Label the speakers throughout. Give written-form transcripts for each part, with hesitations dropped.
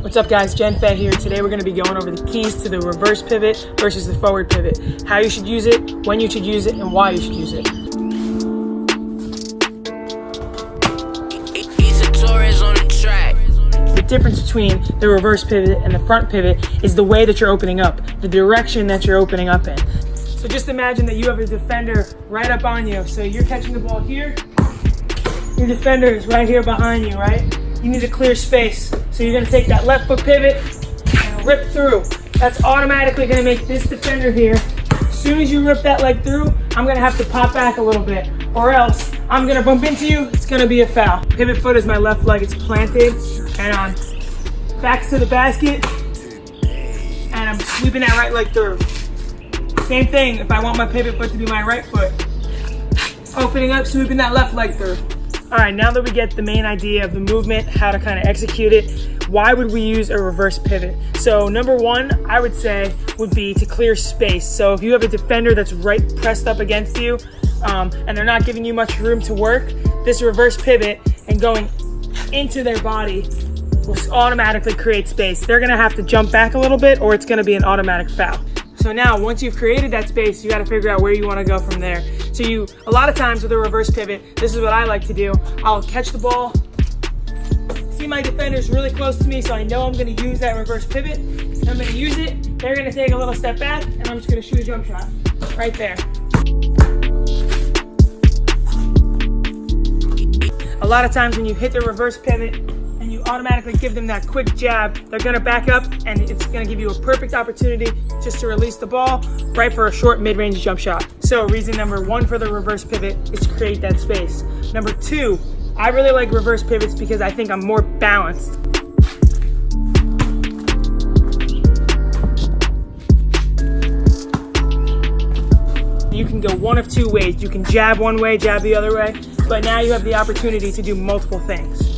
Speaker 1: What's up guys, Jen Fett here. Today we're going to be going over the keys to the reverse pivot versus the forward pivot. How you should use it, when you should use it, and why you should use it. The difference between the reverse pivot and the front pivot is the way that you're opening up, the direction that you're opening up in. So just imagine that you have a defender right up on you. So you're catching the ball here, your defender is right here behind you, right? You need a clear space. So you're gonna take that left foot pivot and rip through. That's automatically gonna make this defender here. As soon as you rip that leg through, I'm gonna have to pop back a little bit, or else I'm gonna bump into you, it's gonna be a foul. Pivot foot is my left leg, it's planted, and I'm back to the basket, and I'm sweeping that right leg through. Same thing, if I want my pivot foot to be my right foot, opening up, sweeping that left leg through. All right, now that we get the main idea of the movement, how to kind of execute it, why would we use a reverse pivot? So number one, I would say, would be to clear space. So if you have a defender that's right pressed up against you, and they're not giving you much room to work, this reverse pivot and going into their body will automatically create space. They're gonna have to jump back a little bit, or it's gonna be an automatic foul. So now, once you've created that space, you gotta figure out where you wanna go from there. So a lot of times with a reverse pivot, this is what I like to do. I'll catch the ball, see my defender's really close to me, so I know I'm gonna use that reverse pivot. I'm gonna use it, they're gonna take a little step back, and I'm just gonna shoot a jump shot, right there. A lot of times when you hit the reverse pivot, and you automatically give them that quick jab, they're gonna back up, and it's gonna give you a perfect opportunity just to release the ball right for a short mid-range jump shot. So reason number one for the reverse pivot is to create that space. Number two, I really like reverse pivots because I think I'm more balanced. You can go one of two ways. You can jab one way, jab the other way, but now you have the opportunity to do multiple things.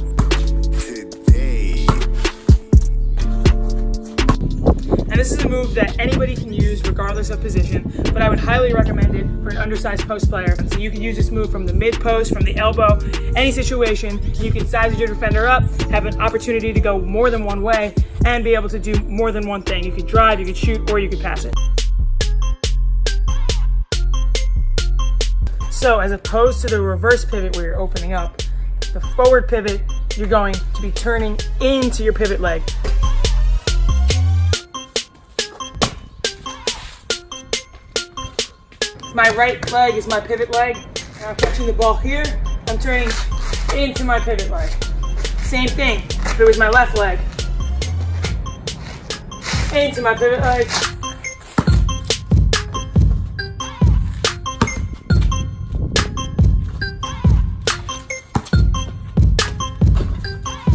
Speaker 1: This is a move that anybody can use regardless of position, but I would highly recommend it for an undersized post player. So you can use this move from the mid post, from the elbow, any situation. You can size your defender up, have an opportunity to go more than one way, and be able to do more than one thing. You could drive, you could shoot, or you could pass it. So as opposed to the reverse pivot where you're opening up, the forward pivot, you're going to be turning into your pivot leg. My right leg is my pivot leg, and I'm catching the ball here, I'm turning into my pivot leg. Same thing, if it was my left leg, into my pivot leg.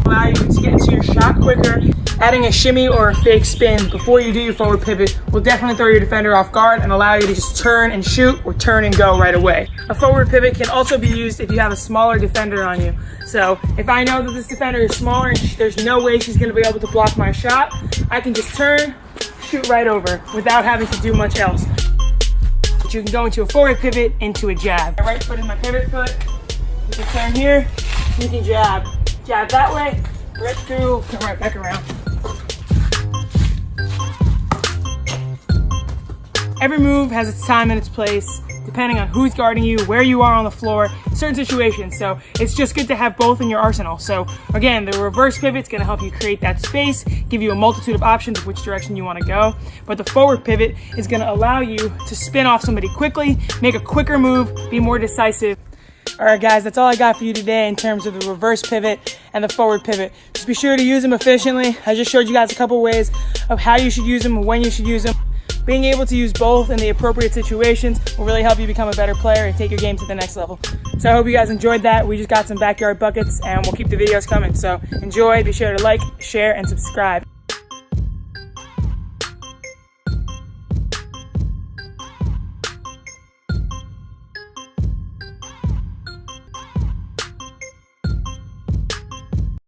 Speaker 1: Allow you to get into your shot quicker. Adding a shimmy or a fake spin before you do your forward pivot will definitely throw your defender off guard and allow you to just turn and shoot or turn and go right away. A forward pivot can also be used if you have a smaller defender on you. So if I know that this defender is smaller and there's no way she's gonna be able to block my shot, I can just turn, shoot right over without having to do much else. But you can go into a forward pivot, into a jab. My right foot is my pivot foot. You can turn here, you can jab. Jab that way, right through, come right back around. Every move has its time and its place, depending on who's guarding you, where you are on the floor, certain situations. So it's just good to have both in your arsenal. So again, the reverse pivot's gonna help you create that space, give you a multitude of options of which direction you wanna go. But the forward pivot is gonna allow you to spin off somebody quickly, make a quicker move, be more decisive. All right, guys, that's all I got for you today in terms of the reverse pivot and the forward pivot. Just be sure to use them efficiently. I just showed you guys a couple ways of how you should use them and when you should use them. Being able to use both in the appropriate situations will really help you become a better player and take your game to the next level. So I hope you guys enjoyed that. We just got some backyard buckets and we'll keep the videos coming. So enjoy, be sure to like, share, and subscribe.